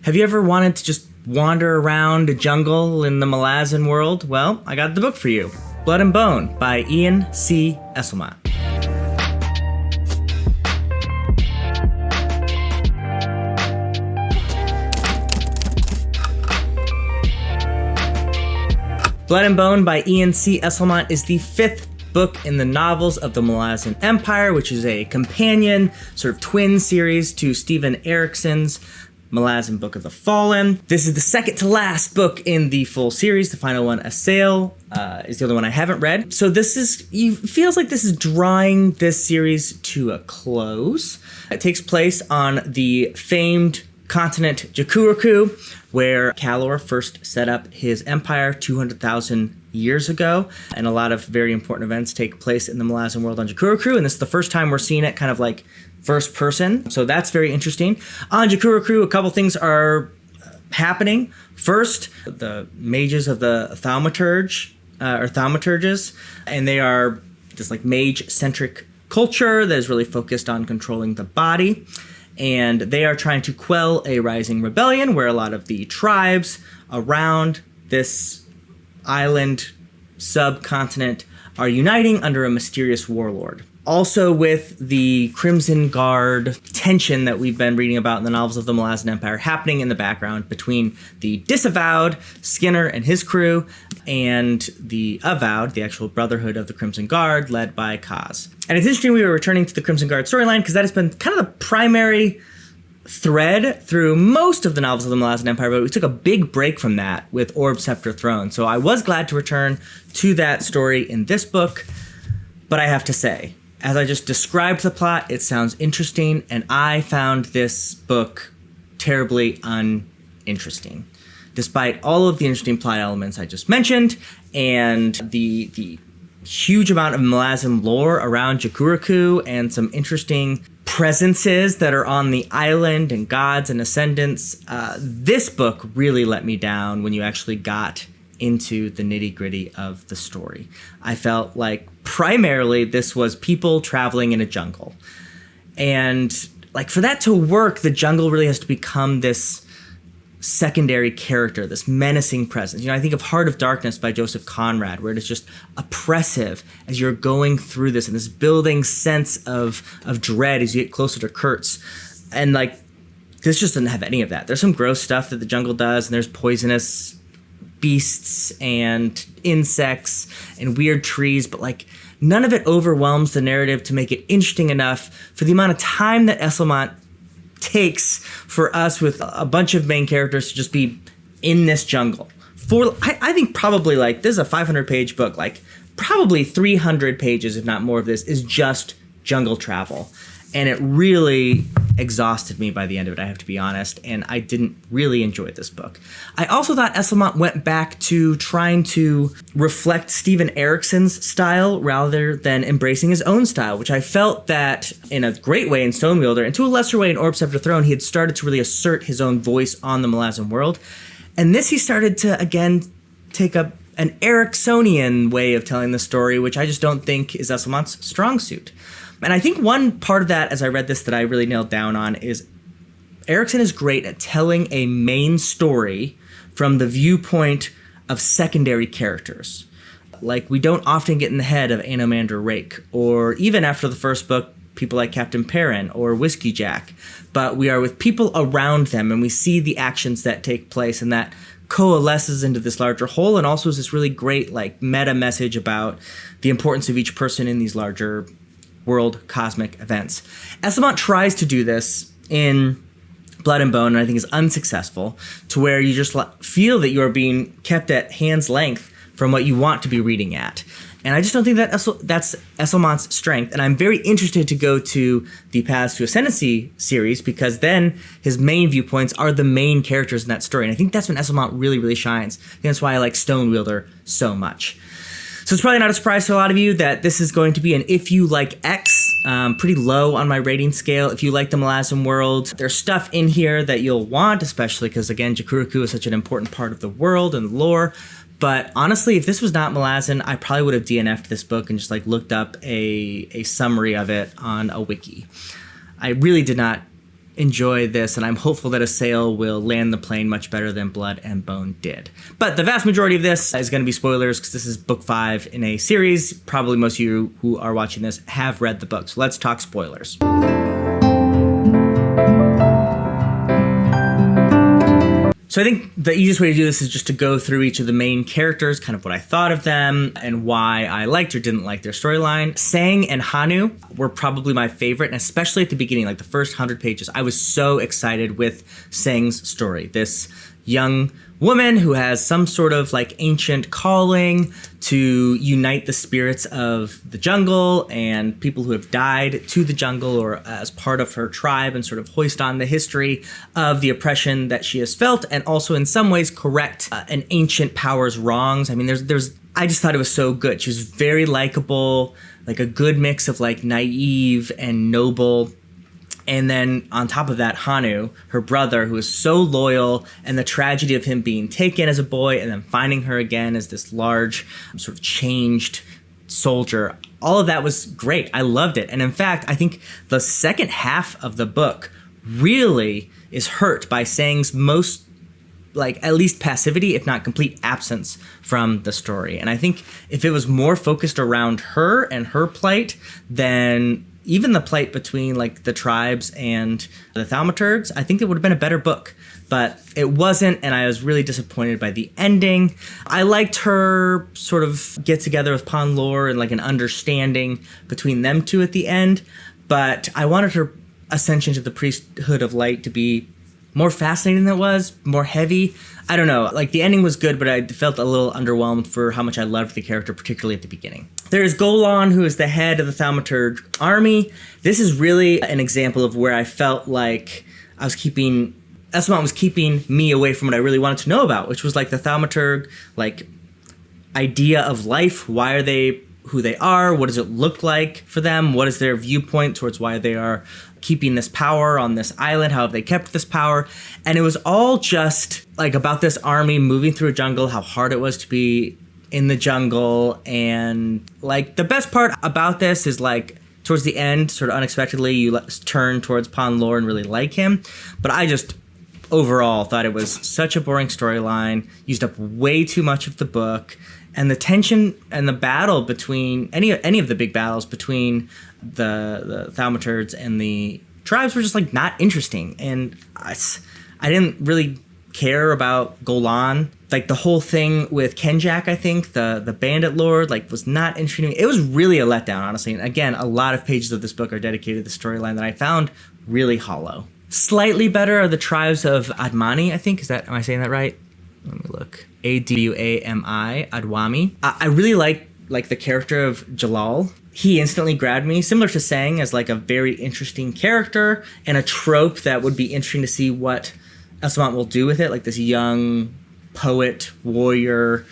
Have you ever wanted to just wander around a jungle in the Malazan world? Well, I got the book for you. Blood and Bone by Ian C. Esslemont. Blood and Bone by Ian C. Esslemont is the fifth book in the novels of the Malazan Empire, which is a companion, sort of twin series to Stephen Erickson's Malazan Book of the Fallen. This is the second to last book in the full series. The final one, A Sail, is the other one I haven't read. So feels like this is drawing this series to a close. It takes place on the famed continent Jakuraku, where Kalor first set up his empire 200,000 years ago, and a lot of very important events take place in the Malazan world on Jakuraku, and this is the first time we're seeing it kind of like first person, so that's very interesting. On Jakuraku, a couple things are happening. First, the mages of the thaumaturges, and they are this like mage-centric culture that is really focused on controlling the body. And they are trying to quell a rising rebellion where a lot of the tribes around this island subcontinent are uniting under a mysterious warlord. Also with the Crimson Guard tension that we've been reading about in the novels of the Malazan Empire happening in the background between the disavowed Skinner and his crew and the avowed, the actual Brotherhood of the Crimson Guard, led by Kaz. And it's interesting we were returning to the Crimson Guard storyline because that has been kind of the primary thread through most of the novels of the Malazan Empire, but we took a big break from that with Orb, Scepter, Throne. So I was glad to return to that story in this book, but I have to say, as I just described the plot, it sounds interesting, and I found this book terribly uninteresting. Despite all of the interesting plot elements I just mentioned, and the huge amount of Malazan lore around Jakuraku, and some interesting presences that are on the island, and gods and ascendants, this book really let me down when you actually got into the nitty-gritty of the story. I felt like primarily this was people traveling in a jungle. And like for that to work, the jungle really has to become this secondary character, this menacing presence. You know, I think of Heart of Darkness by Joseph Conrad, where it is just oppressive as you're going through this, and this building sense of dread as you get closer to Kurtz. And like, this just doesn't have any of that. There's some gross stuff that the jungle does, and there's poisonous beasts and insects and weird trees, but like none of it overwhelms the narrative to make it interesting enough for the amount of time that Esslemont takes for us with a bunch of main characters to just be in this jungle. I think probably like this is a 500-page book, like probably 300 pages, if not more of this, is just jungle travel. And it really exhausted me by the end of it, I have to be honest, and I didn't really enjoy this book. I also thought Esslemont went back to trying to reflect Stephen Erickson's style rather than embracing his own style, which I felt that in a great way in Stonewielder, and to a lesser way in Orb, Scepter, Throne, he had started to really assert his own voice on the Malazan world. And this he started to, again, take up an Ericksonian way of telling the story, which I just don't think is Esslemont's strong suit. And I think one part of that, as I read this, that I really nailed down on is Erickson is great at telling a main story from the viewpoint of secondary characters. Like, we don't often get in the head of Anomander Rake, or even after the first book, people like Captain Perrin or Whiskey Jack. But we are with people around them, and we see the actions that take place, and that coalesces into this larger whole, and also is this really great, like, meta message about the importance of each person in these larger world cosmic events. Esslemont tries to do this in Blood and Bone, and I think is unsuccessful, to where you just feel that you are being kept at hand's length from what you want to be reading at. And I just don't think that that's Esslemont's strength. And I'm very interested to go to the Paths to Ascendancy series, because then his main viewpoints are the main characters in that story. And I think that's when Esslemont really, really shines. I think that's why I like Stonewielder so much. So it's probably not a surprise to a lot of you that this is going to be an if you like X, pretty low on my rating scale. If you like the Malazan world, there's stuff in here that you'll want, especially because, again, Jakuraku is such an important part of the world and lore. But honestly, if this was not Malazan, I probably would have DNF'd this book and just like looked up a summary of it on a wiki. I really did not enjoy this, and I'm hopeful that a sail will land the plane much better than Blood and Bone did. But the vast majority of this is going to be spoilers because this is book 5 in a series. Probably most of you who are watching this have read the book, so let's talk spoilers. So I think the easiest way to do this is just to go through each of the main characters, kind of what I thought of them and why I liked or didn't like their storyline. Sang and Hanu were probably my favorite, and especially at the beginning, like the first 100 pages, I was so excited with Sang's story. This young woman who has some sort of like ancient calling to unite the spirits of the jungle and people who have died to the jungle or as part of her tribe, and sort of hoist on the history of the oppression that she has felt, and also in some ways correct an ancient power's wrongs. I mean, I just thought it was so good. She was very likable, like a good mix of like naive and noble. And then on top of that, Hanu, her brother, who is so loyal, and the tragedy of him being taken as a boy and then finding her again as this large, sort of changed soldier. All of that was great. I loved it. And in fact, I think the second half of the book really is hurt by Sang's most, like, at least passivity, if not complete absence from the story. And I think if it was more focused around her and her plight, then even the plight between like the tribes and the thaumaturgs, I think it would have been a better book, but it wasn't, and I was really disappointed by the ending. I liked her sort of get together with Ponlor and like an understanding between them two at the end, but I wanted her ascension to the priesthood of light to be more fascinating than it was, more heavy. I don't know, like the ending was good, but I felt a little underwhelmed for how much I loved the character, particularly at the beginning. There's Golan, who is the head of the thaumaturg army. This is really an example of where I felt like Esslemont was keeping me away from what I really wanted to know about, which was like the thaumaturg, like idea of life. Why are they who they are? What does it look like for them? What is their viewpoint towards why they are keeping this power on this island? How have they kept this power? And it was all just like about this army moving through a jungle, how hard it was to be in the jungle. And like the best part about this is like towards the end, sort of unexpectedly, you turn towards Ponlor and really like him. But I just overall thought it was such a boring storyline, used up way too much of the book. And the tension and the battle between any of the big battles between the thaumaturgs and the tribes were just like not interesting. And I didn't really care about Golan. Like the whole thing with Kenjak, I think, the bandit lord, like was not interesting to me. It was really a letdown, honestly. And again, a lot of pages of this book are dedicated to the storyline that I found really hollow. Slightly better are the tribes of Admani, I think. Am I saying that right? Let me look. Adwami, Adwami. I really like the character of Jalal. He instantly grabbed me, similar to Sang, as like a very interesting character and a trope that would be interesting to see what Esslemont will do with it. Like this young poet, warrior,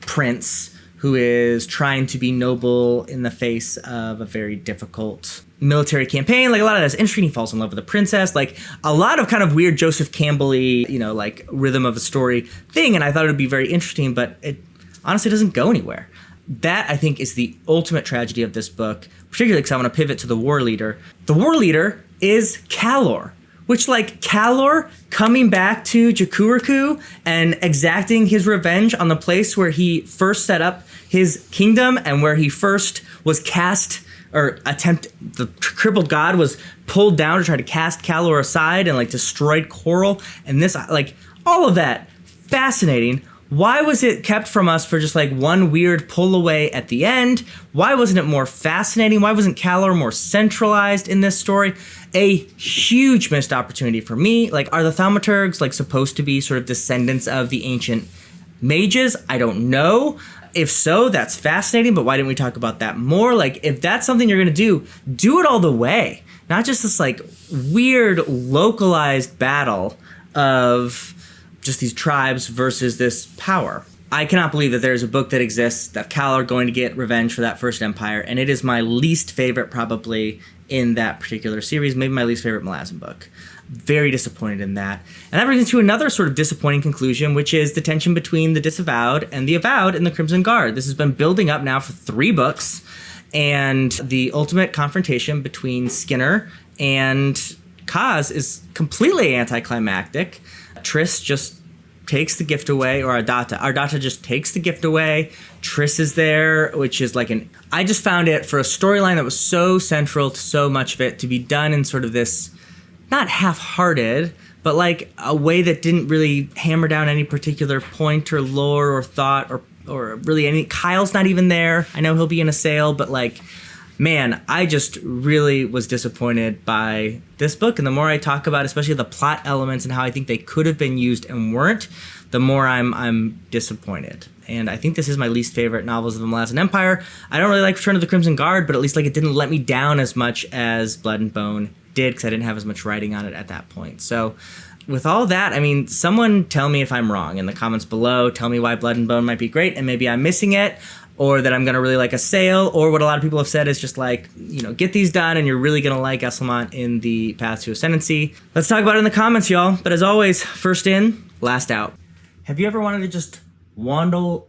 prince who is trying to be noble in the face of a very difficult military campaign. Like a lot of that's interesting. He falls in love with a princess. Like a lot of kind of weird Joseph Campbell-y, like rhythm of a story thing. And I thought it would be very interesting, but it honestly doesn't go anywhere. That, I think, is the ultimate tragedy of this book, particularly because I want to pivot to the war leader. The war leader is Calor, which, like, Calor coming back to Jakuraku and exacting his revenge on the place where he first set up his kingdom and where he first was cast, or the crippled god was pulled down to try to cast Calor aside and, like, destroyed Coral. And this, like, all of that, fascinating. Why was it kept from us for just like one weird pull away at the end? Why wasn't it more fascinating? Why wasn't Calor more centralized in this story? A huge missed opportunity for me. Like, are the thaumaturgs like supposed to be sort of descendants of the ancient mages? I don't know. If so, that's fascinating, but why didn't we talk about that more? Like, if that's something you're gonna do it all the way. Not just this like weird localized battle of just these tribes versus this power. I cannot believe that there's a book that exists that Calor going to get revenge for that first empire, and it is my least favorite probably in that particular series, maybe my least favorite Malazan book. Very disappointed in that. And that brings me to another sort of disappointing conclusion, which is the tension between the Disavowed and the Avowed in the Crimson Guard. This has been building up now for 3 books, and the ultimate confrontation between Skinner and Kaz is completely anticlimactic. Triss just takes the gift away, or Ardata just takes the gift away. Triss is there, which is like I just found it, for a storyline that was so central to so much of it, to be done in sort of this, not half-hearted, but like a way that didn't really hammer down any particular point or lore or thought or really any. Kyle's not even there. I know he'll be in a sale, but like, man, I just really was disappointed by this book. And the more I talk about, especially the plot elements and how I think they could have been used and weren't, the more I'm disappointed. And I think this is my least favorite novels of the Malazan Empire. I don't really like Return of the Crimson Guard, but at least like it didn't let me down as much as Blood and Bone did, because I didn't have as much writing on it at that point. So with all that, I mean, someone tell me if I'm wrong in the comments below. Tell me why Blood and Bone might be great, and maybe I'm missing it, or that I'm going to really like a sale, or what a lot of people have said is just like, get these done and you're really going to like Esslemont in the Path to Ascendancy. Let's talk about it in the comments, y'all. But as always, first in, last out. Have you ever wanted to just waddle